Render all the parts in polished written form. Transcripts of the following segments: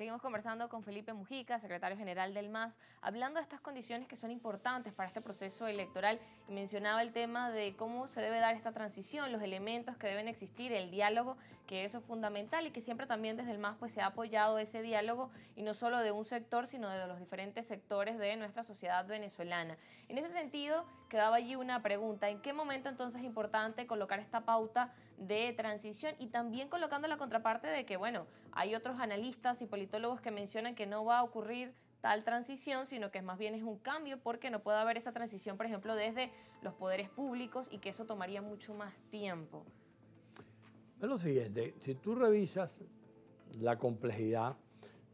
Seguimos conversando con Felipe Mujica, secretario general del MAS, hablando de estas condiciones que son importantes para este proceso electoral, y mencionaba el tema de cómo se debe dar esta transición, los elementos que deben existir, el diálogo, que eso es fundamental y que siempre también desde el MAS pues, se ha apoyado ese diálogo, y no solo de un sector, sino de los diferentes sectores de nuestra sociedad venezolana. En ese sentido, quedaba allí una pregunta: ¿en qué momento entonces es importante colocar esta pauta de transición? Y también colocando la contraparte de que, bueno, hay otros analistas y politólogos que mencionan que no va a ocurrir tal transición, sino que más bien es un cambio, porque no puede haber esa transición, por ejemplo, desde los poderes públicos, y que eso tomaría mucho más tiempo. Es lo siguiente: si tú revisas la complejidad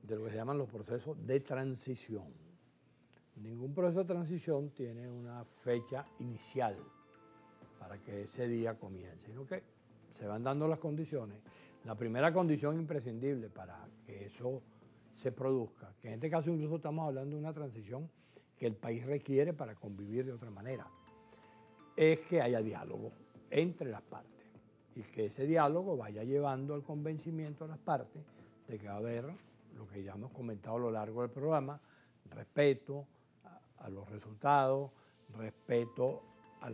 de lo que se llaman los procesos de transición, ningún proceso de transición tiene una fecha inicial para que ese día comience, sino que se van dando las condiciones. La primera condición imprescindible para que eso se produzca, que en este caso incluso estamos hablando de una transición que el país requiere para convivir de otra manera, es que haya diálogo entre las partes y que ese diálogo vaya llevando al convencimiento a las partes de que va a haber lo que ya hemos comentado a lo largo del programa: respeto a los resultados, respeto a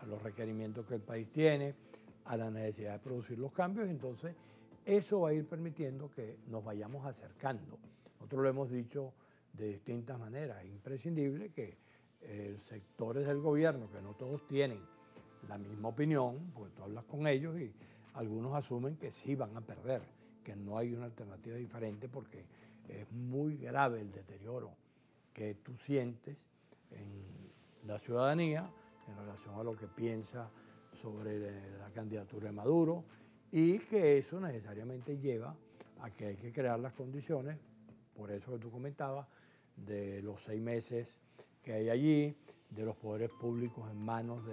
los requerimientos que el país tiene, a la necesidad de producir los cambios. Entonces, eso va a ir permitiendo que nos vayamos acercando. Nosotros lo hemos dicho de distintas maneras: es imprescindible que sectores del gobierno, que no todos tienen la misma opinión, porque tú hablas con ellos y algunos asumen que sí van a perder, que no hay una alternativa diferente, porque es muy grave el deterioro que tú sientes en la ciudadanía en relación a lo que piensa sobre la candidatura de Maduro, y que eso necesariamente lleva a que hay que crear las condiciones, por eso que tú comentabas, de los 6 meses que hay allí, de los poderes públicos en manos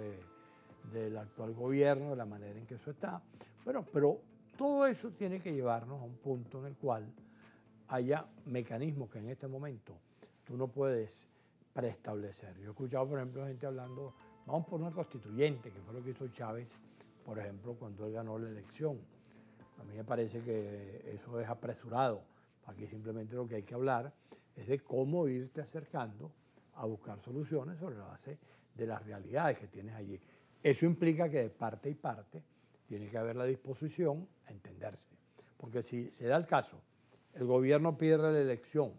del actual gobierno, de la manera en que eso está. Bueno, pero todo eso tiene que llevarnos a un punto en el cual haya mecanismos que en este momento tú no puedes preestablecer. Yo he escuchado, por ejemplo, gente hablando: vamos por una constituyente, que fue lo que hizo Chávez, por ejemplo, cuando él ganó la elección. A mí me parece que eso es apresurado. Aquí simplemente lo que hay que hablar es de cómo irte acercando a buscar soluciones sobre la base de las realidades que tienes allí. Eso implica que de parte y parte tiene que haber la disposición a entenderse. Porque si se da el caso, el gobierno pierde la elección,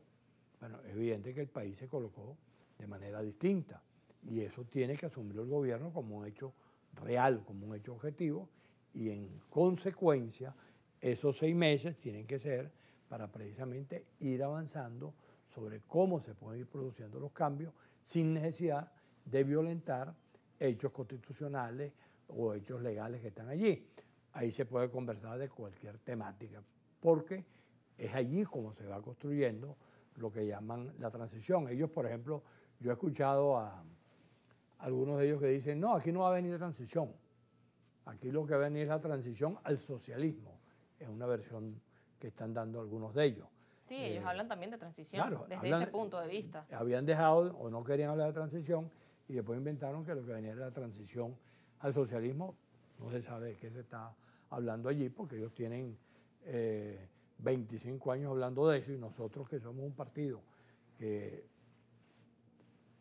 bueno, es evidente que el país se colocó de manera distinta, y eso tiene que asumirlo el gobierno como un hecho real, como un hecho objetivo, y en consecuencia esos 6 meses tienen que ser para precisamente ir avanzando sobre cómo se pueden ir produciendo los cambios sin necesidad de violentar hechos constitucionales o hechos legales que están allí. Ahí se puede conversar de cualquier temática, porque es allí como se va construyendo lo que llaman la transición. Ellos, por ejemplo, yo he escuchado a algunos de ellos que dicen: no, aquí no va a venir transición, aquí lo que va a venir es la transición al socialismo. Es una versión que están dando algunos de ellos. Sí, ellos hablan también de transición, claro, desde ese punto de vista. Habían dejado o no querían hablar de transición, y después inventaron que lo que venía era la transición al socialismo. No se sabe de qué se está hablando allí, porque ellos tienen 25 años hablando de eso, y nosotros, que somos un partido que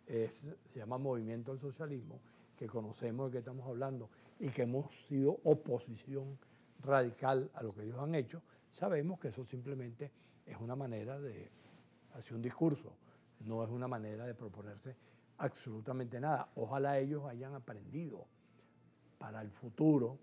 se llama Movimiento al Socialismo, que conocemos de qué estamos hablando y que hemos sido oposición radical a lo que ellos han hecho, sabemos que eso simplemente es una manera de hacer un discurso, no es una manera de proponerse absolutamente nada. Ojalá ellos hayan aprendido para el futuro,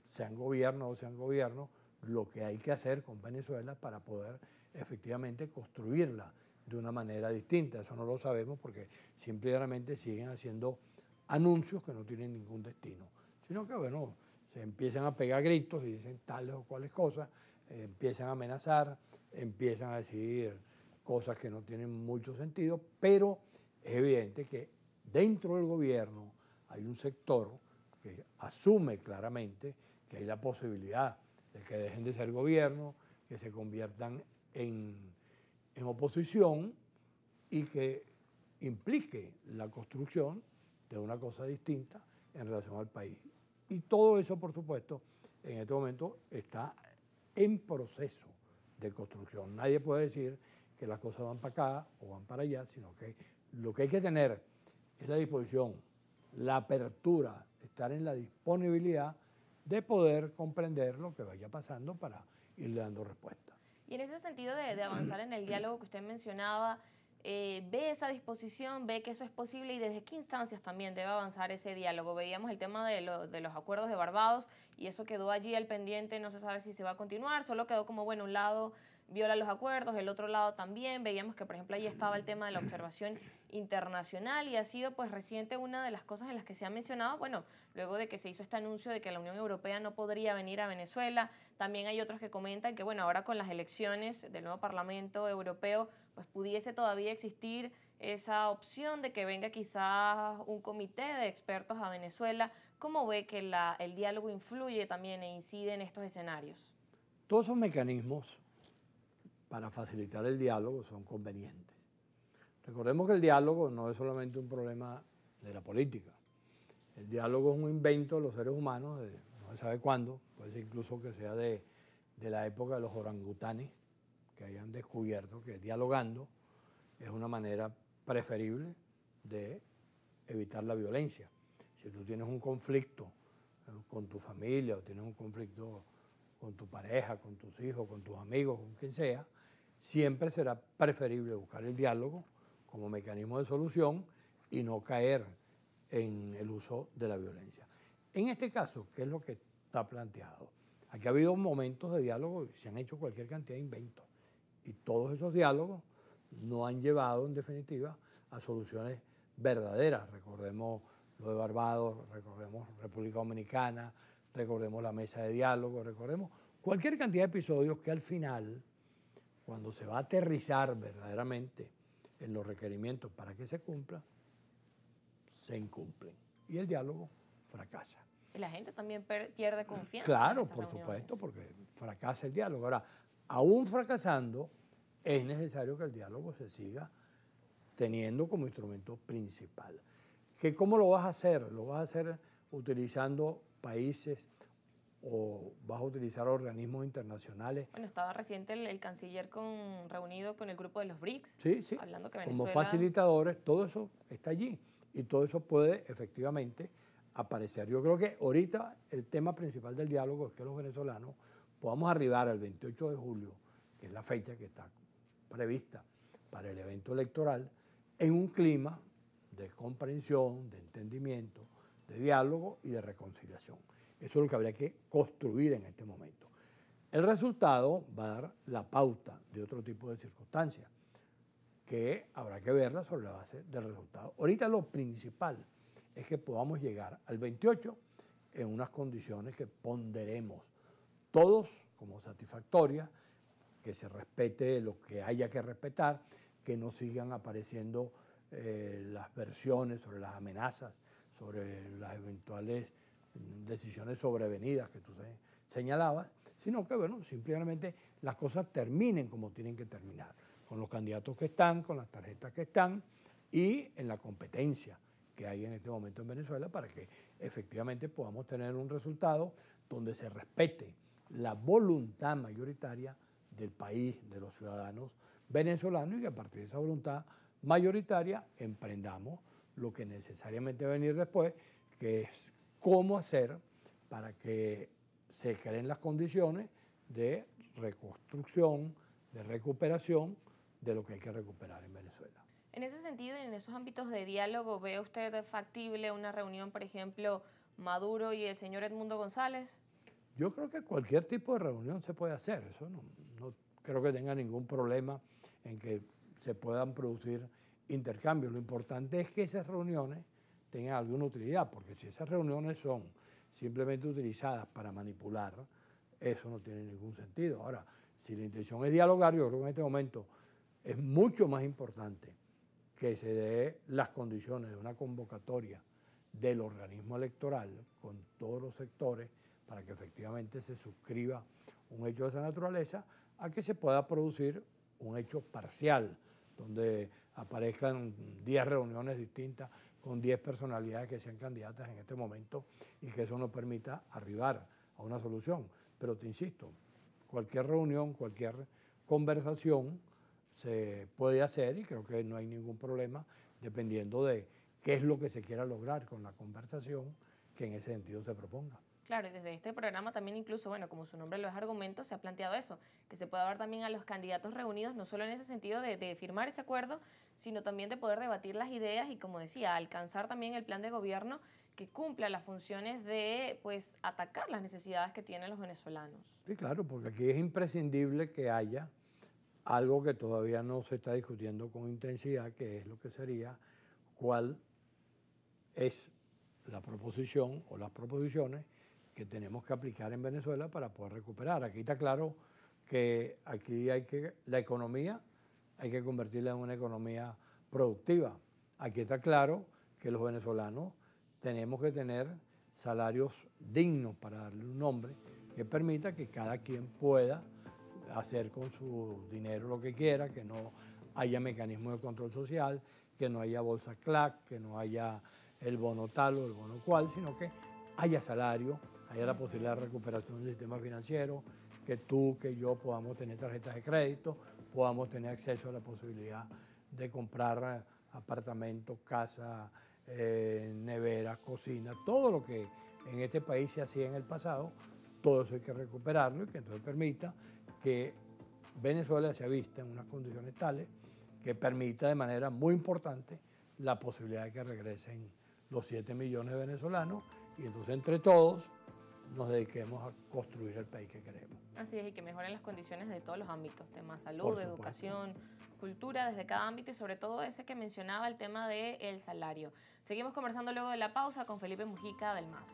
sean gobierno o sean gobierno, lo que hay que hacer con Venezuela para poder efectivamente construirla de una manera distinta. Eso no lo sabemos, porque simplemente siguen haciendo anuncios que no tienen ningún destino, sino que, bueno, se empiezan a pegar gritos y dicen tales o cuales cosas, empiezan a amenazar, empiezan a decir cosas que no tienen mucho sentido, pero es evidente que dentro del gobierno hay un sector que asume claramente que hay la posibilidad de que dejen de ser gobierno, que se conviertan en oposición, y que implique la construcción de una cosa distinta en relación al país. Y todo eso, por supuesto, en este momento está en proceso de construcción. Nadie puede decir que las cosas van para acá o van para allá, sino que lo que hay que tener es la disposición, la apertura, estar en la disponibilidad de poder comprender lo que vaya pasando para irle dando respuesta. Y en ese sentido de avanzar en el diálogo que usted mencionaba, ¿ve esa disposición, ve que eso es posible y desde qué instancias también debe avanzar ese diálogo? Veíamos el tema de los acuerdos de Barbados y eso quedó allí al pendiente, no se sabe si se va a continuar, solo quedó como, bueno, un lado viola los acuerdos, el otro lado también. Veíamos que, por ejemplo, ahí estaba el tema de la observación internacional y ha sido pues reciente una de las cosas en las que se ha mencionado, bueno, luego de que se hizo este anuncio de que la Unión Europea no podría venir a Venezuela. También hay otros que comentan que, bueno, ahora con las elecciones del nuevo Parlamento Europeo, pues pudiese todavía existir esa opción de que venga quizás un comité de expertos a Venezuela. ¿Cómo ve que el diálogo influye también e incide en estos escenarios? Todos esos mecanismos para facilitar el diálogo son convenientes. Recordemos que el diálogo no es solamente un problema de la política. El diálogo es un invento de los seres humanos, no se sabe cuándo, puede ser incluso que sea de la época de los orangutanes, que hayan descubierto que dialogando es una manera preferible de evitar la violencia. Si tú tienes un conflicto con tu familia o tienes un conflicto con tu pareja, con tus hijos, con tus amigos, con quien sea, siempre será preferible buscar el diálogo como mecanismo de solución y no caer en el uso de la violencia. En este caso, ¿qué es lo que está planteado? Aquí ha habido momentos de diálogo y se han hecho cualquier cantidad de inventos y todos esos diálogos no han llevado, en definitiva, a soluciones verdaderas. Recordemos lo de Barbados, recordemos República Dominicana, recordemos la mesa de diálogo, recordemos cualquier cantidad de episodios que al final, cuando se va a aterrizar verdaderamente en los requerimientos para que se cumpla, se incumplen y el diálogo fracasa. Y la gente también pierde confianza. Claro, en esas por reuniones. supuesto, porque fracasa el diálogo. Ahora, aún fracasando, es necesario que el diálogo se siga teniendo como instrumento principal. ¿Cómo lo vas a hacer? ¿Lo vas a hacer utilizando países o vas a utilizar organismos internacionales? Bueno, estaba reciente el canciller reunido con el grupo de los BRICS, Sí, sí. hablando que Venezuela... Como facilitadores, todo eso está allí y todo eso puede efectivamente aparecer. Yo creo que ahorita el tema principal del diálogo es que los venezolanos podamos arribar al 28 de julio, que es la fecha que está prevista para el evento electoral, en un clima de comprensión, de entendimiento, de diálogo y de reconciliación. Eso es lo que habría que construir en este momento. El resultado va a dar la pauta de otro tipo de circunstancias que habrá que verla sobre la base del resultado. Ahorita lo principal es que podamos llegar al 28 en unas condiciones que ponderemos todos como satisfactorias, que se respete lo que haya que respetar, que no sigan apareciendo las versiones sobre las amenazas, sobre las eventuales decisiones sobrevenidas que tú señalabas, sino que, bueno, simplemente las cosas terminen como tienen que terminar, con los candidatos que están, con las tarjetas que están y en la competencia que hay en este momento en Venezuela para que efectivamente podamos tener un resultado donde se respete la voluntad mayoritaria del país, de los ciudadanos venezolanos y que a partir de esa voluntad mayoritaria emprendamos lo que necesariamente va a venir después, que es cómo hacer para que se creen las condiciones de reconstrucción, de recuperación de lo que hay que recuperar en Venezuela. En ese sentido y en esos ámbitos de diálogo, ¿ve usted factible una reunión, por ejemplo, Maduro y el señor Edmundo González? Yo creo que cualquier tipo de reunión se puede hacer, eso no creo que tenga ningún problema en que se puedan producir intercambios. Lo importante es que esas reuniones tengan alguna utilidad, porque si esas reuniones son simplemente utilizadas para manipular, eso no tiene ningún sentido. Ahora, si la intención es dialogar, yo creo que en este momento es mucho más importante que se dé las condiciones de una convocatoria del organismo electoral con todos los sectores para que efectivamente se suscriba un hecho de esa naturaleza, a que se pueda producir un hecho parcial, donde aparezcan 10 reuniones distintas con 10 personalidades que sean candidatas en este momento y que eso nos permita arribar a una solución. Pero te insisto, cualquier reunión, cualquier conversación se puede hacer y creo que no hay ningún problema dependiendo de qué es lo que se quiera lograr con la conversación que en ese sentido se proponga. Claro, y desde este programa también incluso, bueno, como su nombre lo es argumento, se ha planteado eso, que se pueda ver también a los candidatos reunidos, no solo en ese sentido de firmar ese acuerdo, sino también de poder debatir las ideas y, como decía, alcanzar también el plan de gobierno que cumpla las funciones de, pues, atacar las necesidades que tienen los venezolanos. Sí, claro, porque aquí es imprescindible que haya algo que todavía no se está discutiendo con intensidad, que es lo que sería cuál es la proposición o las proposiciones que tenemos que aplicar en Venezuela para poder recuperar. Aquí está claro que aquí la economía hay que convertirla en una economía productiva. Aquí está claro que los venezolanos tenemos que tener salarios dignos para darle un nombre que permita que cada quien pueda hacer con su dinero lo que quiera, que no haya mecanismos de control social, que no haya bolsa CLAC, que no haya el bono tal o el bono cual, sino que haya salario, haya la posibilidad de recuperación del sistema financiero, que tú, que yo podamos tener tarjetas de crédito, podamos tener acceso a la posibilidad de comprar apartamentos, casas, neveras, cocinas, todo lo que en este país se hacía en el pasado, todo eso hay que recuperarlo y que entonces permita que Venezuela sea vista en unas condiciones tales que permita de manera muy importante la posibilidad de que regresen los 7 millones de venezolanos y entonces entre todos nos dediquemos a construir el país que queremos. Así es, y que mejoren las condiciones de todos los ámbitos, temas salud, educación, cultura, desde cada ámbito y sobre todo ese que mencionaba, el tema del salario. Seguimos conversando luego de la pausa con Felipe Mujica del MAS.